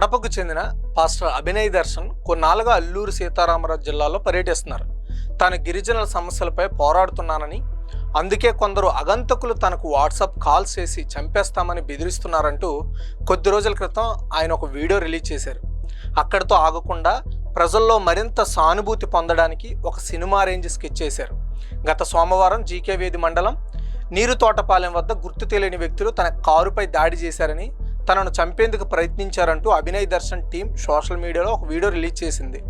కడపకు చెందిన పాస్టర్ అభినయ్ దర్శన్ కొన్నాళ్ళుగా అల్లూరు సీతారామరాజు జిల్లాలో పర్యటిస్తున్నారు. తాను గిరిజనుల సమస్యలపై పోరాడుతున్నానని, అందుకే కొందరు అగంతకులు తనకు వాట్సాప్ కాల్స్ చేసి చంపేస్తామని బెదిరిస్తున్నారంటూ కొద్ది రోజుల క్రితం ఆయన ఒక వీడియో రిలీజ్ చేశారు. అక్కడితో ఆగకుండా ప్రజల్లో మరింత సానుభూతి పొందడానికి ఒక సినిమా రేంజ్ స్కెచ్ చేశారు. గత సోమవారం జీకే వేది మండలం నీరుతోటపాలెం వద్ద గుర్తు తెలియని వ్యక్తులు తన కారుపై దాడి చేశారని, తనను చంపేందుకు ప్రయత్నించారంటూ అభినయ్ దర్శన్ టీం సోషల్ మీడియాలో ఒక వీడియో రిలీజ్ చేసింది.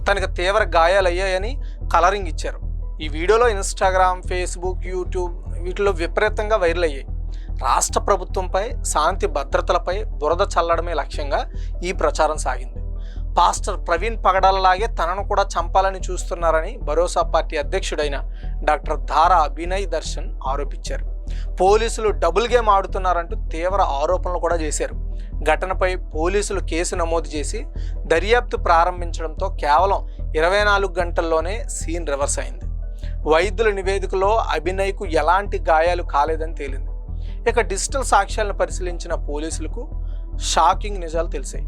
తనకు తీవ్ర గాయాలయ్యాయని కలరింగ్ ఇచ్చారు. ఈ వీడియోలో ఇన్స్టాగ్రామ్, ఫేస్బుక్, యూట్యూబ్ వీటిలో విపరీతంగా వైరల్ అయ్యాయి. రాష్ట్ర ప్రభుత్వంపై, శాంతి భద్రతలపై బురద చల్లడమే లక్ష్యంగా ఈ ప్రచారం సాగింది. పాస్టర్ ప్రవీణ్ పగడాలలాగే తనను కూడా చంపాలని చూస్తున్నారని భరోసా పార్టీ అధ్యక్షుడైన డాక్టర్ ధారా అభినయ్ దర్శన్ ఆరోపించారు. పోలీసులు డబుల్ గేమ్ ఆడుతున్నారంటూ తీవ్ర ఆరోపణలు కూడా చేశారు. ఘటనపై పోలీసులు కేసు నమోదు చేసి దర్యాప్తు ప్రారంభించడంతో కేవలం 24 గంటల్లోనే సీన్ రివర్స్ అయింది. వైద్యుల నివేదికలో అభినయ్కు ఎలాంటి గాయాలు కాలేదని తేలింది. ఇక డిజిటల్ సాక్ష్యాలను పరిశీలించిన పోలీసులకు షాకింగ్ నిజాలు తెలిసాయి.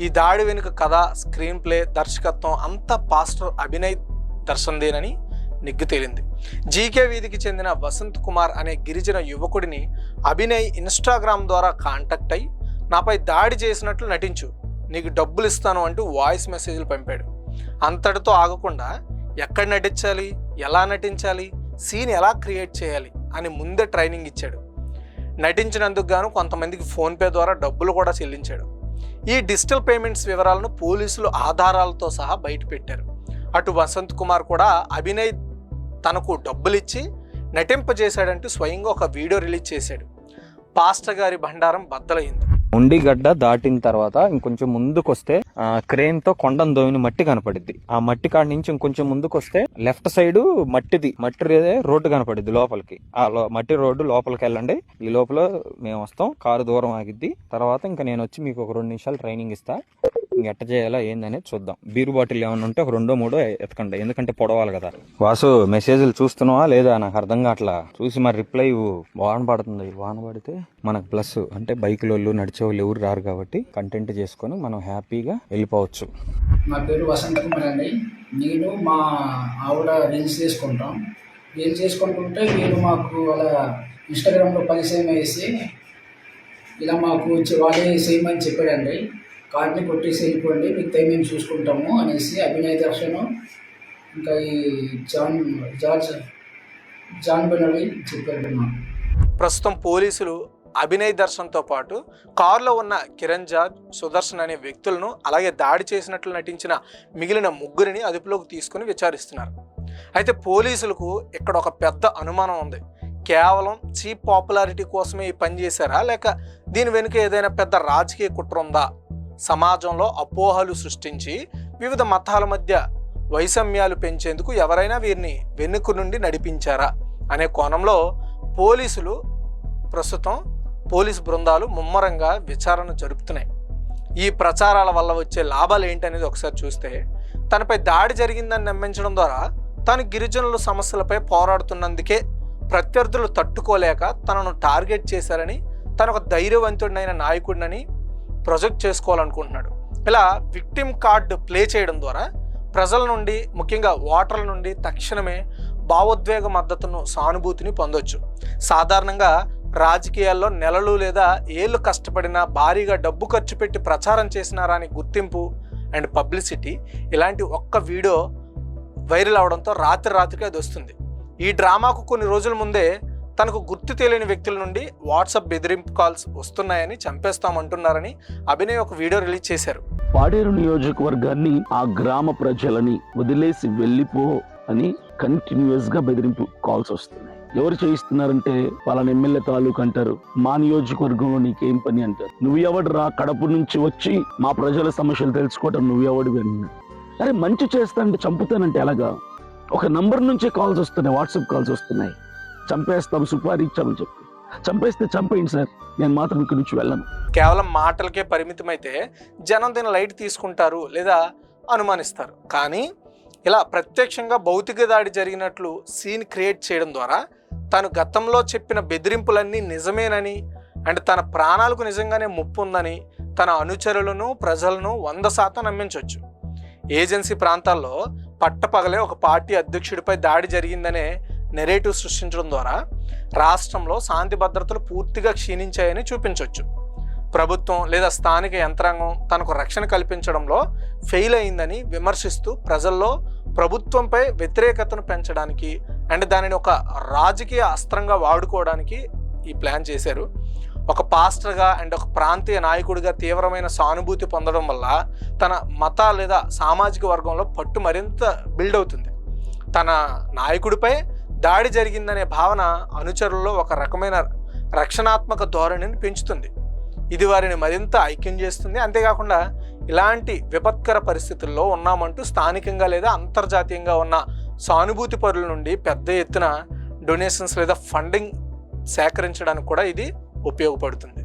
ఈ దాడి వెనుక కథ, స్క్రీన్ ప్లే, దర్శకత్వం అంతా పాస్టర్ అభినయ్ దర్శన్దేనని నిగ్గు తేలింది. జీకే వీధికి చెందిన వసంత్ కుమార్ అనే గిరిజన యువకుడిని అభినయ్ ఇన్స్టాగ్రామ్ ద్వారా కాంటాక్ట్ అయి, నాపై దాడి చేసినట్లు నటించు, నీకు డబ్బులు ఇస్తాను అంటూ వాయిస్ మెసేజ్లు పంపాడు. అంతటితో ఆగకుండా ఎక్కడ నటించాలి, ఎలా నటించాలి, సీన్ ఎలా క్రియేట్ చేయాలి అని ముందే ట్రైనింగ్ ఇచ్చాడు. నటించినందుకు గాను కొంతమందికి ఫోన్పే ద్వారా డబ్బులు కూడా చెల్లించాడు. ఈ డిజిటల్ పేమెంట్స్ వివరాలను పోలీసులు ఆధారాలతో సహా బయటపెట్టారు. అటు వసంత్ కుమార్ కూడా అభినయ్ తనకు డబ్బులిచ్చి నటింపజేశాడంటూ స్వయంగా ఒక వీడియో రిలీజ్ చేశాడు. పాస్టర్ గారి బండారం బద్దలైంది. ఉండిగడ్డ దాటిన తర్వాత ఇంకొంచెం ముందుకు వస్తే క్రేన్ తో కొండను దోవిన మట్టి కనపడిద్ది. ఆ మట్టి కాడ నుంచి ఇంకొంచెం ముందుకు వస్తే లెఫ్ట్ సైడ్ మట్టి రోడ్డు కనపడిద్ది లోపలికి. ఆ మట్టి రోడ్డు లోపలికి వెళ్ళండి. ఈ లోపల మేము వస్తాం, కారు దూరం ఆగిద్ది. తర్వాత ఇంకా నేను వచ్చి మీకు ఒక 2 నిమిషాలు ట్రైనింగ్ ఇస్తా, ఎట్ట చేయాలా ఏందనేది చూద్దాం. బీరు బాటిల్ ఏమన్నా ఉంటే ఒక 2-3 ఎతకండి, ఎందుకంటే పొడవాలి కదా. వాసు, మెసేజ్లు చూస్తున్నావా లేదా నాకు అర్థం కావట్లా. చూసి మరి రిప్లై వాన పడుతుంది. వాన పడితే మనకు ప్లస్, అంటే బైకులోళ్ళు నడిచేవాళ్ళు ఎవరు రారు కాబట్టి కంటెంట్ చేసుకొని మనం హ్యాపీగా వెళ్ళిపోవచ్చు. నా పేరు వసంత్ కుమార్ అండి. నేను మా ఆవిడ రీల్స్ చేసుకుంటాం. రీల్స్ చేసుకుంటుంటే వీళ్ళు మాకు అలా ఇన్స్టాగ్రామ్లో పరిచయం వేసి ఇలా మాకు వాళ్ళే చేయమని చెప్పాడండి. కార్డ్ని కొట్టేసి వెళ్ళిపోండి, మీకు టైం మేము చూసుకుంటాము అనేసి అభినయ్ దర్శన్ ఇంకా ఈ జాన్ బెనవి చెప్పారు. ప్రస్తుతం పోలీసులు అభినయ్ దర్శన్తో పాటు కారులో ఉన్న కిరణ్ జార్జ్, సుదర్శన్ అనే వ్యక్తులను, అలాగే దాడి చేసినట్లు నటించిన మిగిలిన 3 అదుపులోకి తీసుకుని విచారిస్తున్నారు. అయితే పోలీసులకు ఇక్కడ ఒక పెద్ద అనుమానం ఉంది. కేవలం చీప్ పాపులారిటీ కోసమే ఈ పని చేశారా, లేక దీని వెనుక ఏదైనా పెద్ద రాజకీయ కుట్ర ఉందా? సమాజంలో అపోహలు సృష్టించి వివిధ మతాల మధ్య వైషమ్యాలు పెంచేందుకు ఎవరైనా వీరిని వెనుక నుండి నడిపించారా అనే కోణంలో పోలీసులు ప్రస్తుతం పోలీసు బృందాలు ముమ్మరంగా విచారణ జరుపుతున్నాయి. ఈ ప్రచారాల వల్ల వచ్చే లాభాలు ఏంటనేది ఒకసారి చూస్తే, తనపై దాడి జరిగిందని నమ్మించడం ద్వారా తాను గిరిజనుల సమస్యలపై పోరాడుతున్నందుకే ప్రత్యర్థులు తట్టుకోలేక తనను టార్గెట్ చేశారని, తన ఒక ధైర్యవంతుడినైన నాయకుడినని ప్రొజెక్ట్ చేసుకోవాలనుకుంటున్నాడు. ఇలా విక్టిమ్ కార్డు ప్లే చేయడం ద్వారా ప్రజల నుండి, ముఖ్యంగా ఓటర్ల నుండి తక్షణమే భావోద్వేగ మద్దతును, సానుభూతిని పొందొచ్చు. సాధారణంగా రాజకీయాల్లో నెలలు లేదా ఏళ్ళు కష్టపడినా, భారీగా డబ్బు ఖర్చు పెట్టి ప్రచారం చేసినారా అని గుర్తింపు అండ్ పబ్లిసిటీ, ఇలాంటి ఒక్క వీడియో వైరల్ అవడంతో రాత్రికి అది వస్తుంది. ఈ డ్రామాకు కొన్ని రోజుల ముందే తనకు గుర్తు తెలియని వ్యక్తుల నుండి వాట్సాప్ బెదిరింపు కాల్స్ వస్తున్నాయని, చంపేస్తామంటున్నారని అభినయ్ ఒక వీడియో రిలీజ్ చేశారు. పాడేరు నియోజకవర్గాన్ని, ఆ గ్రామ ప్రజలని వదిలేసి వెళ్ళిపో అని కంటిన్యూస్ గా బెదిరింపు కాల్స్ వస్తున్నాయి. ఎవరు చేయిస్తున్నారంటే వాళ్ళని ఎమ్మెల్యే తాలూకు అంటారు. మా నియోజకవర్గంలో నీకేం పని అంటారు. నువ్వు ఎవడు రా, కడప నుంచి వచ్చి మా ప్రజల సమస్యలు తెలుసుకోవటం నువ్వెవడివి అని. అరే మంచి చేస్తానంటే చంపుతానంటే ఎలాగా? ఒక నంబర్ నుంచే కాల్స్ వస్తున్నాయి, వాట్సాప్ కాల్స్ వస్తున్నాయి, చంపేస్తాం, సుపారీ ఇచ్చామని చెప్పి. చంపేస్తే చంపేయండి సార్, నేను మాత్రం ఇక్కడి నుంచి వెళ్ళను. కేవలం మాటలకే పరిమితమైతే జనం దీన్ని లైట్ తీసుకుంటారు లేదా అనుమానిస్తారు. కానీ ఇలా ప్రత్యక్షంగా భౌతిక దాడి జరిగినట్లు సీన్ క్రియేట్ చేయడం ద్వారా తను గతంలో చెప్పిన బెదిరింపులన్నీ నిజమేనని అండ్ తన ప్రాణాలకు నిజంగానే ముప్పు ఉందని తన అనుచరులను ప్రజలను 100% నమ్మించవచ్చు. ఏజెన్సీ ప్రాంతాల్లో పట్టపగలే ఒక పార్టీ అధ్యక్షుడిపై దాడి జరిగిందనే నెరేటివ్ సృష్టించడం ద్వారా రాష్ట్రంలో శాంతి భద్రతలు పూర్తిగా క్షీణించాయని చూపించవచ్చు. ప్రభుత్వం లేదా స్థానిక యంత్రాంగం తనకు రక్షణ కల్పించడంలో ఫెయిల్ అయిందని విమర్శిస్తూ ప్రజల్లో ప్రభుత్వంపై వ్యతిరేకతను పెంచడానికి అండ్ దానిని ఒక రాజకీయ అస్త్రంగా వాడుకోవడానికి ఈ ప్లాన్ చేశారు. ఒక పాస్టర్గా అండ్ ఒక ప్రాంతీయ నాయకుడిగా తీవ్రమైన సానుభూతి పొందడం వల్ల తన మత లేదా సామాజిక వర్గంలో పట్టు మరింత బిల్డ్ అవుతుంది. తన నాయకుడిపై దాడి జరిగిందనే భావన అనుచరుల్లో ఒక రకమైన రక్షణాత్మక ధోరణిని పెంచుతుంది. ఇది వారిని మరింత ఐక్యం చేస్తుంది. అంతేకాకుండా ఇలాంటి విపత్కర పరిస్థితుల్లో ఉన్నామంటూ స్థానికంగా లేదా అంతర్జాతీయంగా ఉన్న సానుభూతి పరుల నుండి పెద్ద ఎత్తున డొనేషన్స్ లేదా ఫండింగ్ సేకరించడానికి కూడా ఇది ఉపయోగపడుతుంది.